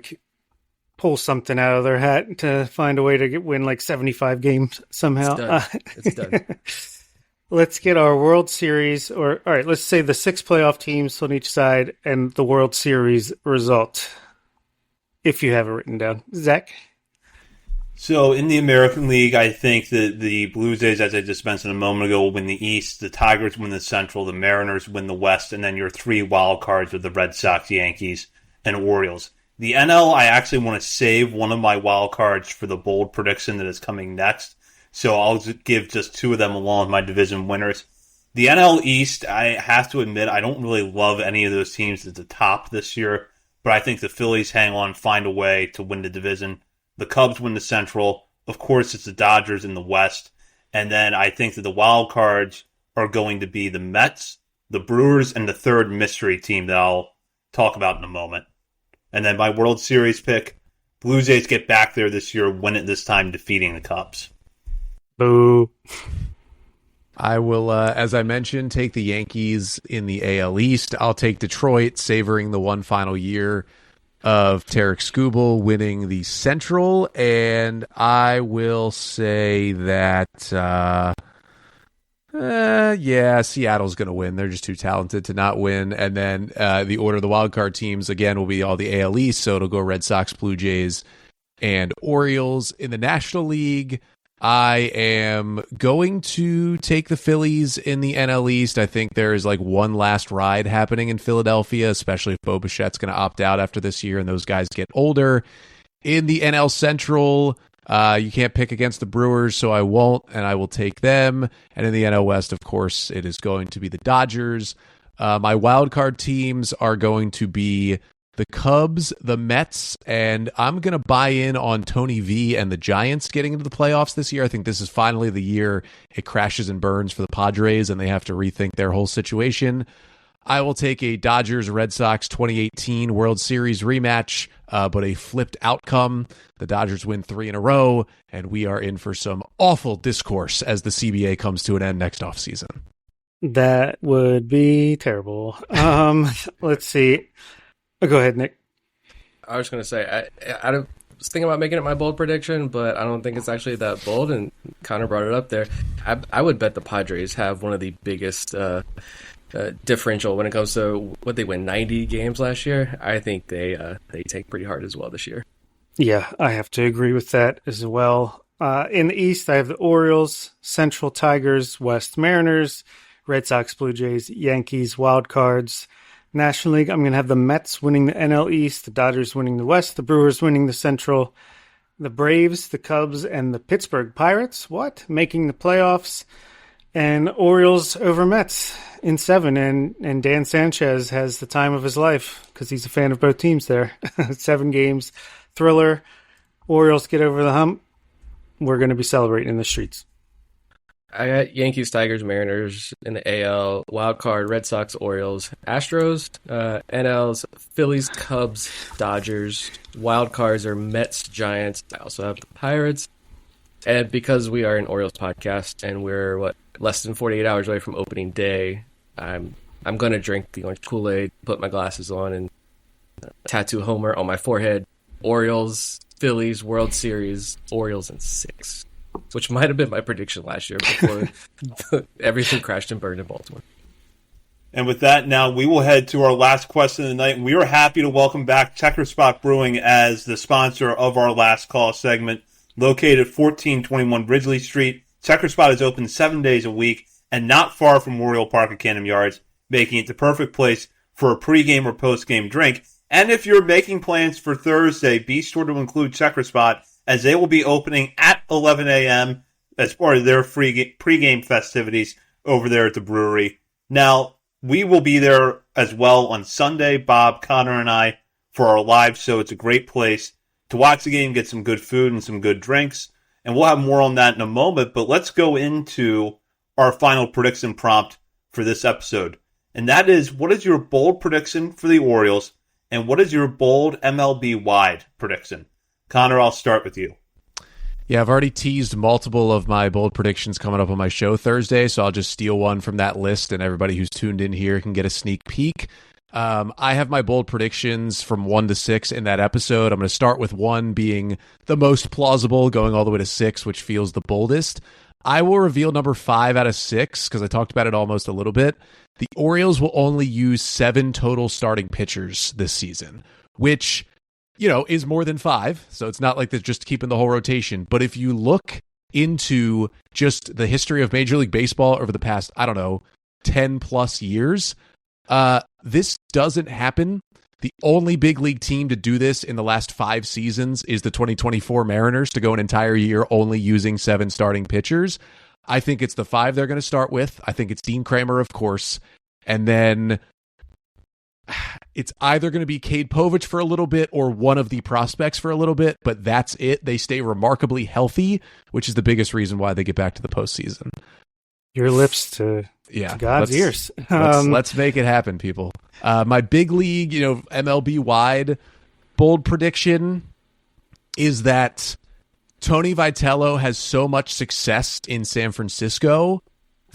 pull something out of their hat to find a way to win 75 games somehow. It's done. Let's get our World Series, all right, let's say the 6 playoff teams on each side and the World Series result, if you have it written down. Zach? So in the American League, I think that the Blue Jays, as I just mentioned a moment ago, will win the East. The Tigers win the Central. The Mariners win the West. And then your 3 wild cards are the Red Sox, Yankees, and Orioles. The NL, I actually want to save one of my wild cards for the bold prediction that is coming next. So I'll give just 2 of them along with my division winners. The NL East, I have to admit, I don't really love any of those teams at the top this year. But I think the Phillies hang on, find a way to win the division. The Cubs win the Central. Of course, it's the Dodgers in the West. And then I think that the wild cards are going to be the Mets, the Brewers, and the third mystery team that I'll talk about in a moment. And then my World Series pick, Blue Jays get back there this year, win it this time, defeating the Cubs. Boo. I will, as I mentioned, take the Yankees in the AL East. I'll take Detroit, savoring the one final year of Tarek Skubal winning the Central, and I will say that, Seattle's going to win. They're just too talented to not win. And then the order of the wildcard teams, again, will be all the AL East, so it'll go Red Sox, Blue Jays, and Orioles. In the National League, I am going to take the Phillies in the NL East. I think there is one last ride happening in Philadelphia, especially if Bo Bichette's going to opt out after this year and those guys get older. In the NL Central, you can't pick against the Brewers, so I won't, and I will take them. And in the NL West, of course, it is going to be the Dodgers. My wild card teams are going to be the Cubs, the Mets, and I'm going to buy in on Tony V and the Giants getting into the playoffs this year. I think this is finally the year it crashes and burns for the Padres, and they have to rethink their whole situation. I will take a Dodgers-Red Sox 2018 World Series rematch, but a flipped outcome. The Dodgers win 3 in a row, and we are in for some awful discourse as the CBA comes to an end next offseason. That would be terrible. Let's see. Oh, go ahead, Nick. I was going to say, I was thinking about making it my bold prediction, but I don't think it's actually that bold, and Connor brought it up there. I would bet the Padres have one of the biggest differential when it comes to what they win 90 games last year. I think they take pretty hard as well this year. Yeah, I have to agree with that as well. In the East, I have the Orioles, Central Tigers, West Mariners, Red Sox, Blue Jays, Yankees, Wild Cards. National League, I'm going to have the Mets winning the NL East, the Dodgers winning the West, the Brewers winning the Central, the Braves, the Cubs, and the Pittsburgh Pirates, making the playoffs, and Orioles over Mets in 7, and Dan Sanchez has the time of his life because he's a fan of both teams there. 7 games, thriller, Orioles get over the hump, we're going to be celebrating in the streets. I got Yankees, Tigers, Mariners in the AL, Wild Card, Red Sox, Orioles, Astros, NLs, Phillies, Cubs, Dodgers. Wild Cards are Mets, Giants. I also have the Pirates. And because we are an Orioles podcast and we're less than 48 hours away from opening day, I'm going to drink the orange Kool-Aid, put my glasses on, and tattoo Homer on my forehead. Orioles, Phillies, World Series, Orioles in 6. Which might have been my prediction last year before everything crashed and burned in Baltimore. And with that, now we will head to our last question of the night. And we are happy to welcome back Checker Spot Brewing as the sponsor of our last call segment. Located at 1421 Ridgely Street, Checker Spot is open 7 days a week and not far from Oriole Park at Camden Yards, making it the perfect place for a pregame or postgame drink. And if you're making plans for Thursday, be sure to include Checker Spot, as they will be opening at 11 a.m. as part of their pregame festivities over there at the brewery. Now, we will be there as well on Sunday, Bob, Connor, and I, for our live show. It's a great place to watch the game, get some good food and some good drinks. And we'll have more on that in a moment, but let's go into our final prediction prompt for this episode. And that is, what is your bold prediction for the Orioles, and what is your bold MLB-wide prediction? Connor, I'll start with you. Yeah, I've already teased multiple of my bold predictions coming up on my show Thursday, so I'll just steal one from that list, and everybody who's tuned in here can get a sneak peek. I have my bold predictions from 1 to 6 in that episode. I'm going to start with 1 being the most plausible, going all the way to 6, which feels the boldest. I will reveal number 5 out of 6, because I talked about it almost a little bit. The Orioles will only use 7 total starting pitchers this season, which, is more than 5. So it's not like they're just keeping the whole rotation. But if you look into just the history of Major League Baseball over the past, 10 plus years, this doesn't happen. The only big league team to do this in the last 5 seasons is the 2024 Mariners, to go an entire year only using 7 starting pitchers. I think it's the 5 they're going to start with. I think it's Dean Kramer, of course. And then it's either going to be Cade Povich for a little bit or one of the prospects for a little bit, but that's it. They stay remarkably healthy, which is the biggest reason why they get back to the postseason. Your lips to God's ears. Let's make it happen, people. My big league, MLB wide bold prediction is that Tony Vitello has so much success in San Francisco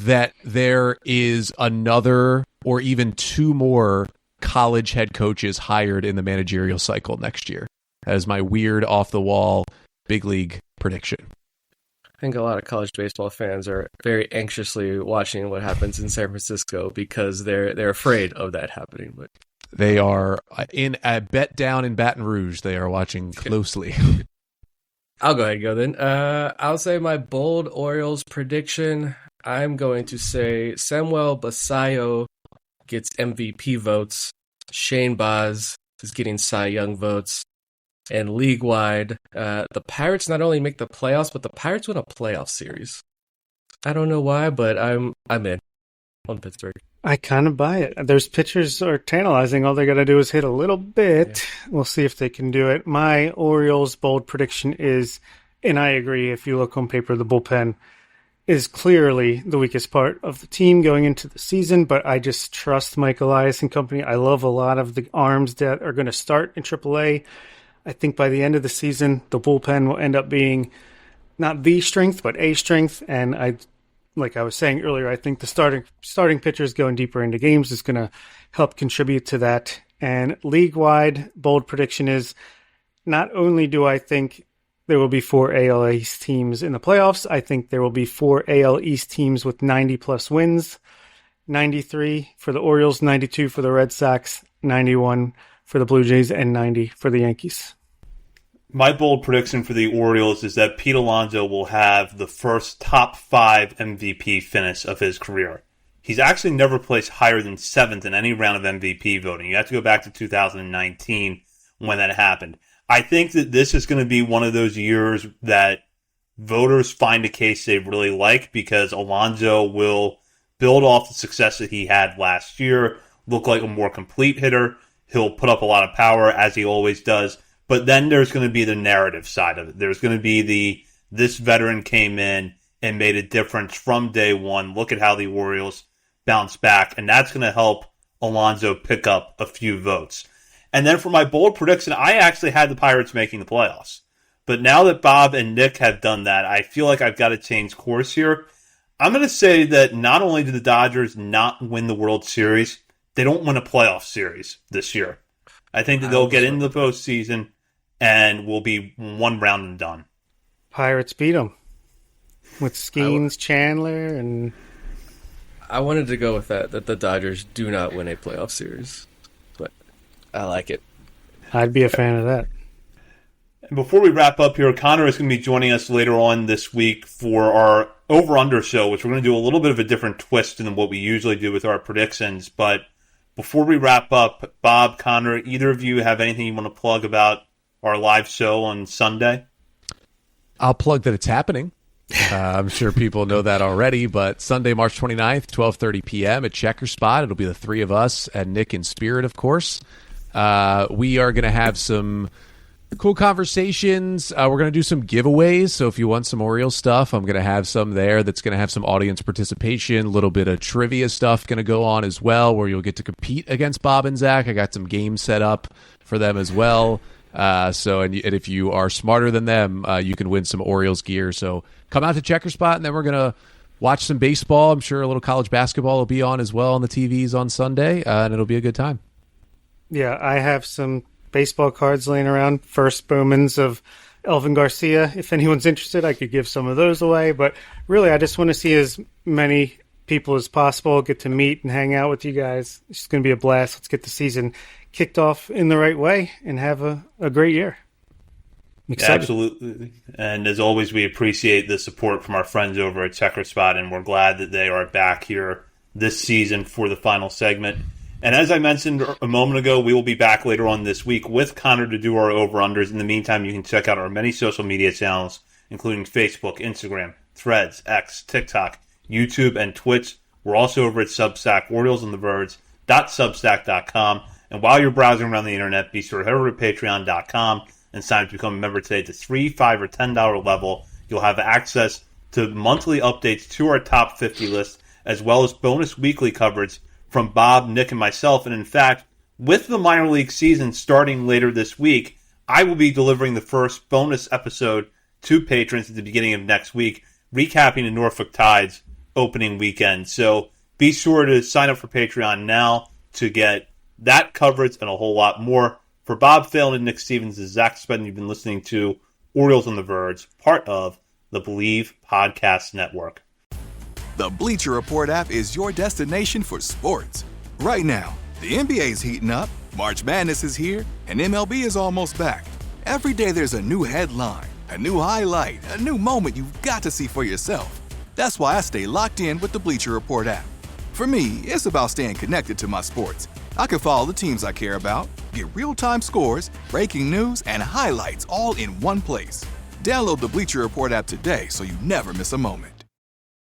that there is another or even 2 more college head coaches hired in the managerial cycle next year. That is my weird off-the-wall big league prediction. I think a lot of college baseball fans are very anxiously watching what happens in San Francisco because they're afraid of that happening. But they are in a bet down in Baton Rouge. They are watching closely. I'll go ahead and go then. I'll say my bold Orioles prediction. I'm going to say Samuel Basallo gets MVP votes. Shane Baz is getting Cy Young votes. And league-wide, the Pirates not only make the playoffs, but the Pirates win a playoff series. I don't know why, but I'm in on Pittsburgh. I kind of buy it. Those pitchers are tantalizing. All they got to do is hit a little bit. Yeah. We'll see if they can do it. My Orioles bold prediction is, and I agree, if you look on paper, the bullpen is clearly the weakest part of the team going into the season, but I just trust Mike Elias and company. I love a lot of the arms that are going to start in AAA. I think by the end of the season, the bullpen will end up being not the strength, but a strength. And like I was saying earlier, I think the starting pitchers going deeper into games is going to help contribute to that. And league-wide, bold prediction is, not only do I think there will be 4 AL East teams in the playoffs, I think there will be 4 AL East teams with 90-plus wins. 93 for the Orioles, 92 for the Red Sox, 91 for the Blue Jays, and 90 for the Yankees. My bold prediction for the Orioles is that Pete Alonso will have the first top 5 MVP finish of his career. He's actually never placed higher than 7th in any round of MVP voting. You have to go back to 2019 when that happened. I think that this is going to be one of those years that voters find a case they really like, because Alonso will build off the success that he had last year, look like a more complete hitter. He'll put up a lot of power, as he always does. But then there's going to be the narrative side of it. There's going to be this veteran came in and made a difference from day one. Look at how the Orioles bounce back. And that's going to help Alonso pick up a few votes. And then for my bold prediction, I actually had the Pirates making the playoffs. But now that Bob and Nick have done that, I feel like I've got to change course here. I'm going to say that not only do the Dodgers not win the World Series, they don't win a playoff series this year. I think that they'll get into the postseason and will be one round and done. Pirates beat them with Skeens, Chandler, and... I wanted to go with that the Dodgers do not win a playoff series. But I like it. I'd be a fan of that. And before we wrap up here, Connor is going to be joining us later on this week for our over-under show, which we're going to do a little bit of a different twist than what we usually do with our predictions. But before we wrap up, Bob, Connor, either of you have anything you want to plug about our live show on Sunday? I'll plug that it's happening. I'm sure people know that already, but Sunday, March 29th, 12:30 p.m. at Checker Spot. It'll be the three of us and Nick in spirit, of course. We are going to have some cool conversations. We're going to do some giveaways, so if you want some Orioles stuff, I'm going to have some there that's going to have some audience participation, a little bit of trivia stuff going to go on as well, where you'll get to compete against Bob and Zach. I got some games set up for them as well. And if you are smarter than them, you can win some Orioles gear. So come out to Checker Spot, and then we're going to watch some baseball. I'm sure a little college basketball will be on as well on the TVs on Sunday, and it'll be a good time. Yeah, I have some baseball cards laying around. First Bowmans of Elvin Garcia. If anyone's interested, I could give some of those away. But really, I just want to see as many people as possible, get to meet and hang out with you guys. It's going to be a blast. Let's get the season kicked off in the right way and have a great year. I'm excited. Absolutely. And as always, we appreciate the support from our friends over at Checker Spot, and we're glad that they are back here this season for the final segment. And as I mentioned a moment ago, we will be back later on this week with Connor to do our over-unders. In the meantime, you can check out our many social media channels, including Facebook, Instagram, Threads, X, TikTok, YouTube, and Twitch. We're also over at Substack, OriolesOnTheVerge.substack.com. And while you're browsing around the internet, be sure to head over to Patreon.com and sign up to become a member today at the $3, $5, or $10 level. You'll have access to monthly updates to our top 50 list, as well as bonus weekly coverage from Bob, Nick, and myself. And in fact, with the minor league season starting later this week, I will be delivering the first bonus episode to patrons at the beginning of next week, recapping the Norfolk Tides opening weekend. So be sure to sign up for Patreon now to get that coverage and a whole lot more. For Bob Phelan and Nick Stevens, this is Zach Spedden. You've been listening to Orioles on the Verge, part of the Believe Podcast Network. The Bleacher Report app is your destination for sports. Right now, the NBA is heating up, March Madness is here, and MLB is almost back. Every day there's a new headline, a new highlight, a new moment you've got to see for yourself. That's why I stay locked in with the Bleacher Report app. For me, it's about staying connected to my sports. I can follow the teams I care about, get real-time scores, breaking news, and highlights all in one place. Download the Bleacher Report app today so you never miss a moment.